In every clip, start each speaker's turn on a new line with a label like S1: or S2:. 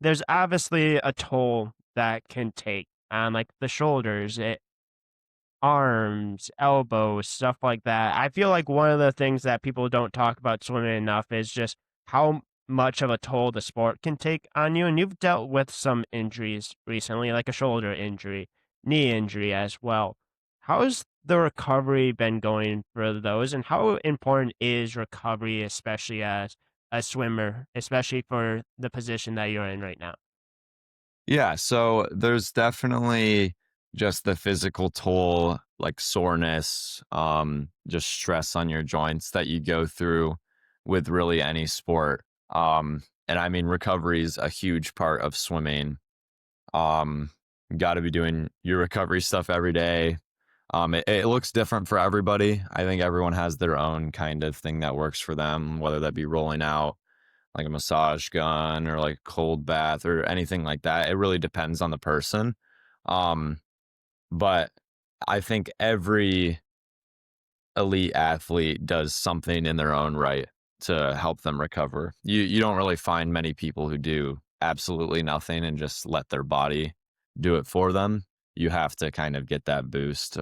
S1: there's obviously a toll that can take on like the shoulders, arms, elbows, stuff like that. I feel like one of the things that people don't talk about swimming enough is just how much of a toll the sport can take on you. And you've dealt with some injuries recently, like a shoulder injury, knee injury as well. How's the recovery been going for those? And how important is recovery, especially as a swimmer, especially for the position that you're in right now?
S2: Yeah, so there's definitely just the physical toll, like soreness, just stress on your joints that you go through with really any sport. And I mean, recovery is a huge part of swimming. Got to be doing your recovery stuff every day. It looks different for everybody. I think everyone has their own kind of thing that works for them, whether that be rolling out like a massage gun or like a cold bath or anything like that. It really depends on the person. Um, but I think every elite athlete does something in their own right to help them recover. You don't really find many people who do absolutely nothing and just let their body do it for them. You have to kind of get that boost.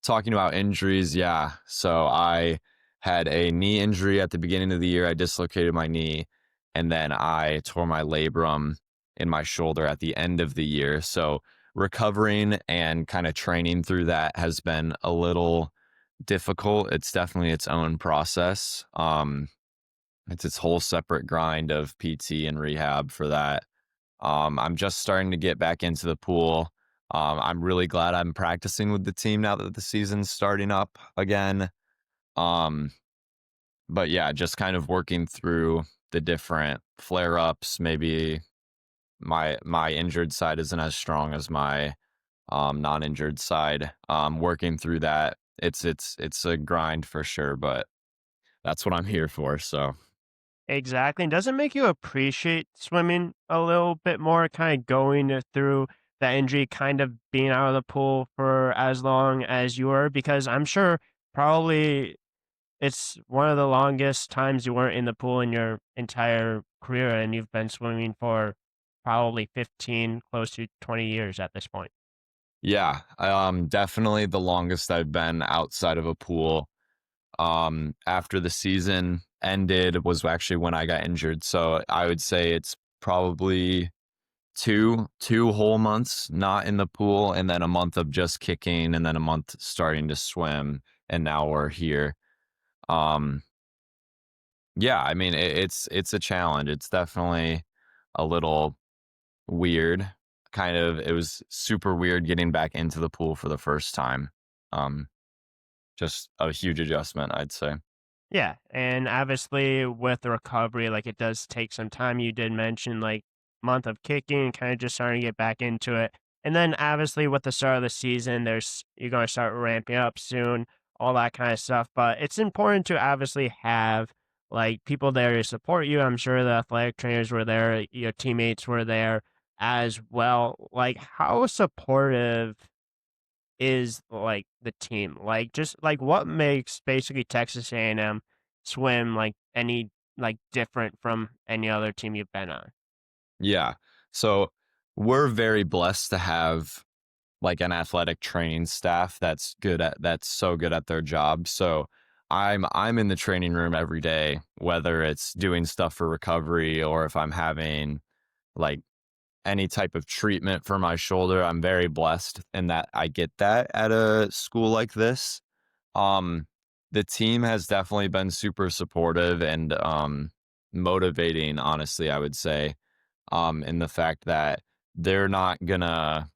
S2: Talking about injuries, yeah. So I had a knee injury at the beginning of the year. I dislocated my knee, and then I tore my labrum in my shoulder at the end of the year. So recovering and kind of training through that has been a little difficult. It's definitely its own process. It's its whole separate grind of PT and rehab for that. I'm just starting to get back into the pool. I'm really glad I'm practicing with the team now that the season's starting up again. Um, but yeah, just kind of working through the different flare ups. Maybe my injured side isn't as strong as my non-injured side. Working through that, it's a grind for sure, but that's what I'm here for. So
S1: Exactly, and does it make you appreciate swimming a little bit more, kinda going through that injury, kind of being out of the pool for as long as you were? Because I'm sure probably it's one of the longest times you weren't in the pool in your entire career, and you've been swimming for probably 15, close to 20 years at this point.
S2: yeah, definitely the longest I've been outside of a pool. After the season ended was actually when I got injured. So I would say it's probably two whole months not in the pool, and then a month of just kicking, and then a month starting to swim, and now we're here. Um, yeah, I mean it's a challenge. It's definitely a little weird. Kind of, it was super weird getting back into the pool for the first time. Um, just a huge adjustment, I'd say.
S1: Yeah, and obviously with the recovery, like, it does take some time. You did mention, like, month of kicking, kinda just starting to get back into it, and then obviously with the start of the season, there's you're gonna start ramping up soon, all that kinda stuff, but it's important to obviously have, like, people there to support you. I'm sure the athletic trainers were there, your teammates were there as well. Like, how supportive is like the team? Like just like what makes basically Texas A&M swim like any like different from any other team you've been on?
S2: Yeah. So we're very blessed to have like an athletic training staff that's so good at their job. So I'm in the training room every day, whether it's doing stuff for recovery or if I'm having like any type of treatment for my shoulder. I'm very blessed in that I get that at a school like this. Um, the team has definitely been super supportive and motivating, honestly, I would say, in the fact that they're not gonna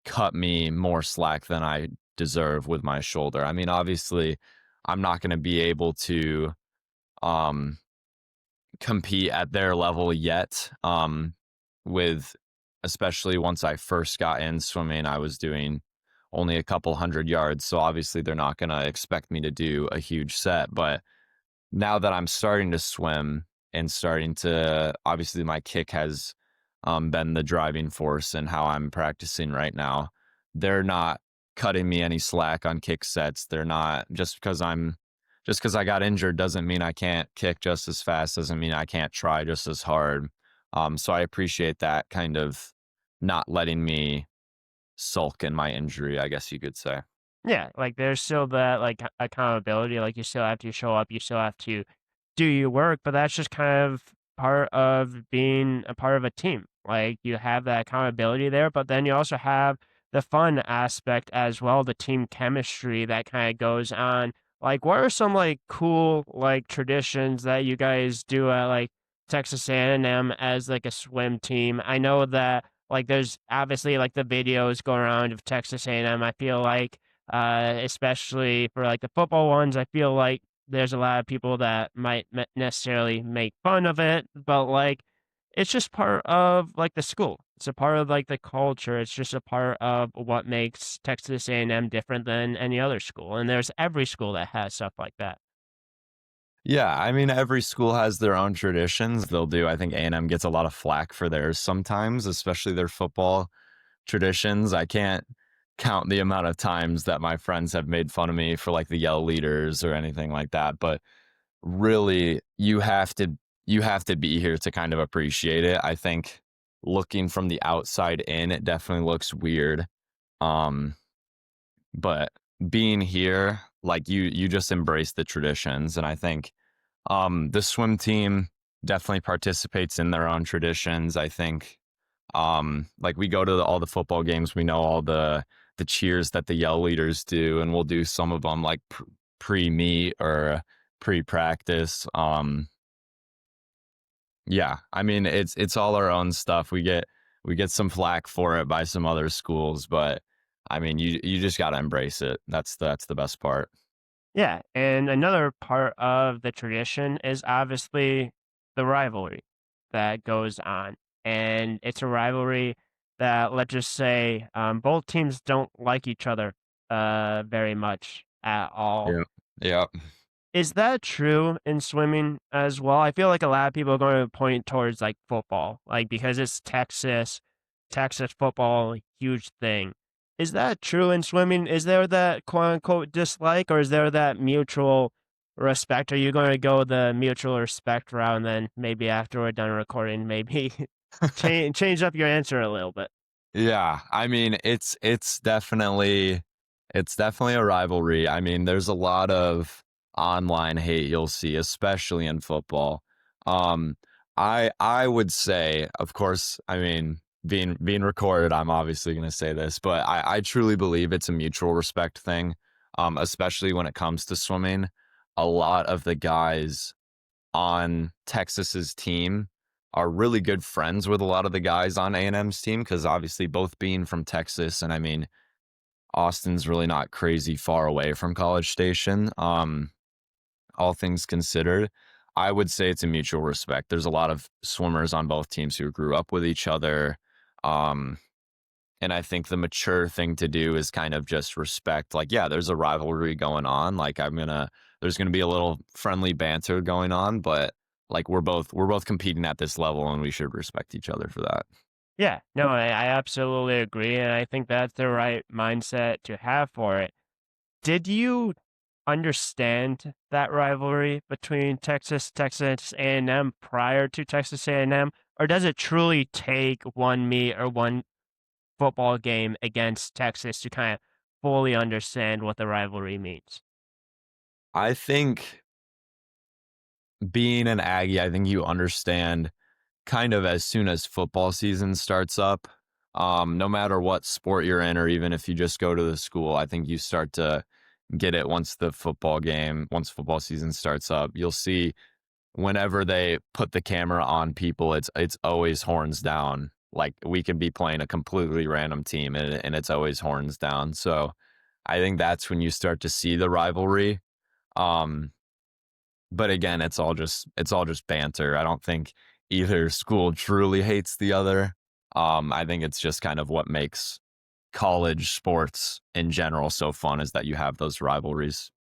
S2: cut me more slack than I deserve with my shoulder. I mean, obviously, I'm not gonna be able to um compete at their level yet. With especially once I first got in swimming, I was doing only a couple hundred yards. So obviously they're not gonna expect me to do a huge set. But now that I'm starting to swim and starting to obviously my kick has been the driving force in how I'm practicing right now. They're not cutting me any slack on kick sets. They're not just because I got injured doesn't mean I can't kick just as fast, doesn't mean I can't try just as hard. So I appreciate that kind of not letting me sulk in my injury, I guess you could say.
S1: Yeah, like, there's still that, like, accountability, like, you still have to show up, you still have to do your work, but that's just kind of part of being a part of a team. Like, you have that accountability there, but then you also have the fun aspect as well, the team chemistry that kinda goes on. Like, what are some, like, cool, like, traditions that you guys do at, like, Texas A&M as, like, a swim team? I know that, like, there's obviously, like, the videos going around of Texas A&M, I feel like, especially for like the football ones. I feel like there's a lot of people that might necessarily make fun of it, but like it's just part of like the school. It's a part of like the culture. It's just a part of what makes Texas A&M different than any other school. And there's every school that has stuff like that.
S2: Yeah, I mean, every school has their own traditions. They'll do. I think A&M gets a lot of flack for theirs sometimes, especially their football traditions. I can't count the amount of times that my friends have made fun of me for like the yell leaders or anything like that. But really, you have to be here to kind of appreciate it. I think looking from the outside in, it definitely looks weird. Um, but being here, like you just embrace the traditions, and I think the swim team definitely participates in their own traditions. I think like we go to all the football games, we know all the cheers that the yell leaders do, and we'll do some of them like pre-meet or pre-practice. Yeah, I mean it's all our own stuff. We get some flack for it by some other schools, but I mean you just got to embrace it. That's the best part.
S1: Yeah, and another part of the tradition is obviously the rivalry that goes on. And it's a rivalry that, let's just say, both teams don't like each other very much at all.
S2: Yeah. Yeah.
S1: Is that true in swimming as well? I feel like a lot of people are going to point towards like football, like because it's Texas, Texas football, huge thing. Is that true in swimming? Is there that quote unquote dislike or is there that mutual respect? Are you going to go the mutual respect route and then maybe after we're done recording, maybe change up your answer a little bit?
S2: Yeah, I mean, it's definitely a rivalry. I mean, there's a lot of online hate you'll see, especially in football. Um, I would say, of course, I mean, being recorded, I'm obviously going to say this, but I truly believe it's a mutual respect thing. Especially when it comes to swimming. A lot of the guys on Texas's team are really good friends with a lot of the guys on A&M's team because obviously both being from Texas, and I mean Austin's really not crazy far away from College Station. All things considered, I would say it's a mutual respect. There's a lot of swimmers on both teams who grew up with each other. Um, and I think the mature thing to do is kind of just respect, like, yeah, there's a rivalry going on. Like there's gonna be a little friendly banter going on, but like we're both competing at this level and we should respect each other for that.
S1: Yeah, no, I absolutely agree. And I think that's the right mindset to have for it. Did you understand that rivalry between Texas A&M prior to Texas A&M, or does it truly take one meet or one football game against Texas to kind of fully understand what the rivalry means?
S2: I think being an Aggie, I think you understand kind of as soon as football season starts up. No matter what sport you're in, or even if you just go to the school, I think you start to get it once football season starts up. You'll see whenever they put the camera on people, it's always horns down. Like we can be playing a completely random team and it's always horns down. So I think that's when you start to see the rivalry. Um, but again, it's all just banter. I don't think either school truly hates the other. I think it's just kind of what makes college sports in general so fun is that you have those rivalries.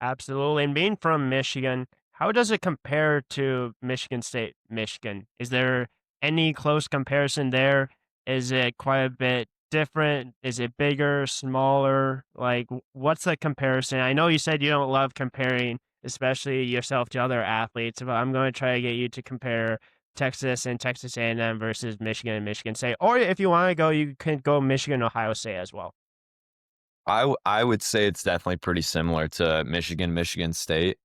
S1: Absolutely. And being from Michigan, how does it compare to Michigan State, Michigan? Is there any close comparison there? Is it quite a bit different? Is it bigger, smaller? Like, what's the comparison? I know you said you don't love comparing, especially yourself to other athletes, but I'm going to try to get you to compare Texas and Texas A&M versus Michigan and Michigan State. Or if you want to go, you can go Michigan, Ohio State as well.
S2: I would say it's definitely pretty similar to Michigan State.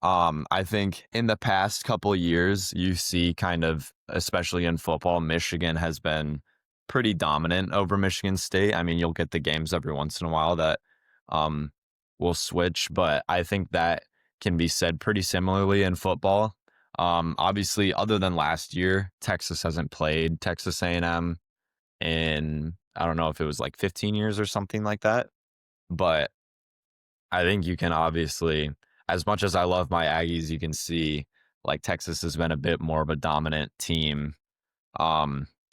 S2: I think in the past couple years, you see kind of, especially in football, Michigan has been pretty dominant over Michigan State. I mean, you'll get the games every once in a while that um, will switch, but I think that can be said pretty similarly in football. Obviously, other than last year, Texas hasn't played Texas A&M in, I don't know if it was like 15 years or something like that, but I think you can obviously, as much as I love my Aggies, you can see like Texas has been a bit more of a dominant team.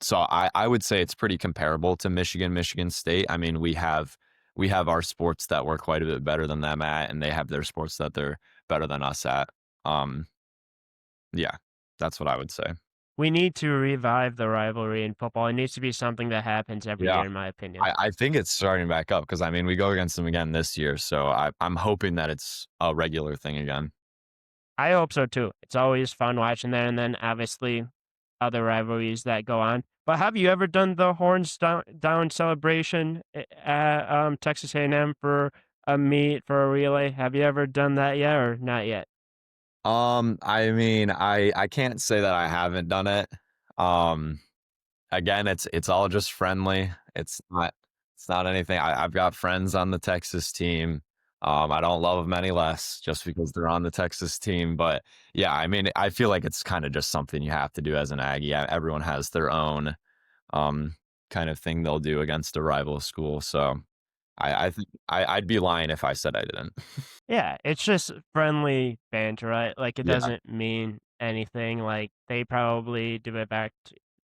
S2: So I would say it's pretty comparable to Michigan State. I mean, we have our sports that we're quite a bit better than them at, and they have their sports that they're better than us at. Um, yeah, that's what I would say.
S1: We need to revive the rivalry in football. It needs to be something that happens every
S2: Yeah.
S1: year, in my opinion.
S2: I think it's starting back up because I mean we go against them again this year, so I'm hoping that it's a regular thing again.
S1: I hope so too. It's always fun watching that, and then obviously other rivalries that go on. But have you ever done the horns down celebration at Texas A&M for a meet for a relay? Have you ever done that yet, or not yet?
S2: I mean, I can't say that I haven't done it. Um, Again, it's all just friendly. It's not anything. I've got friends on the Texas team. I don't love them any less just because they're on the Texas team. But yeah, I mean, I feel like it's kind of just something you have to do as an Aggie. Everyone has their own um kind of thing they'll do against a rival school. So I think I'd be lying if I said I didn't.
S1: Yeah, it's just friendly banter, right? Like it
S2: Yeah,
S1: doesn't mean anything. Like they probably do it back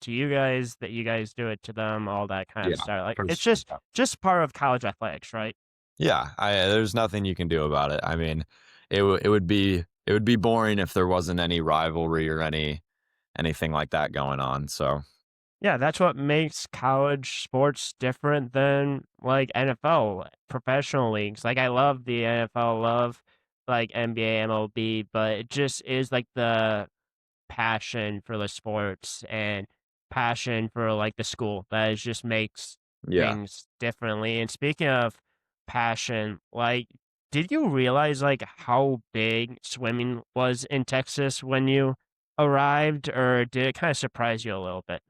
S1: to you guys, that you guys do it to them, all that kind of
S2: yeah,
S1: stuff. Like
S2: for
S1: it's
S2: sure.
S1: just part of college athletics, right?
S2: Yeah, there's nothing you can do about it. I mean, it would be boring if there wasn't any rivalry or anything like that going on. So
S1: Yeah, that's what makes college sports different than like NFL, professional leagues. Like I love the NFL, love like NBA, MLB, but it just is like the passion for the sports and passion for like the school that is just makes
S2: yeah,
S1: things differently. And speaking of passion, like did you realize like how big swimming was in Texas when you arrived, or did it kind of surprise you a little bit?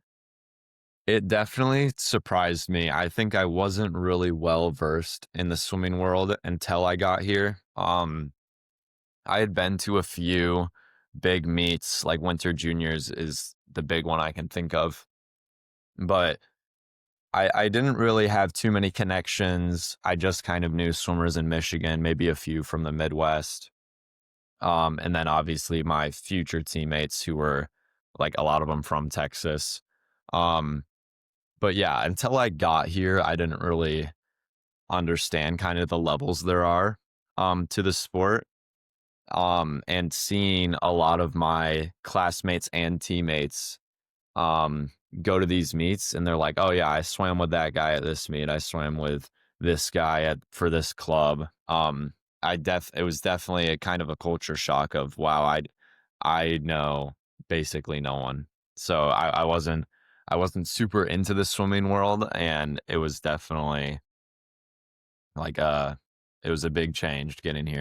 S2: it definitely surprised me. I think I wasn't really well versed in the swimming world until I got here. I had been to a few big meets, like Winter Juniors is the big one I can think of, but I didn't really have too many connections. I just kind of knew swimmers in Michigan, maybe a few from the Midwest. And then obviously my future teammates who were like a lot of them from Texas. Um, but yeah, until I got here, I didn't really understand kind of the levels there are to the sport. And seeing a lot of my classmates and teammates um, go to these meets and they're like, "Oh yeah, I swam with that guy at this meet. I swam with this guy at for this club." It was definitely a kind of a culture shock of wow, I know basically no one. So I wasn't super into the swimming world, and it was definitely like it was a big change getting here.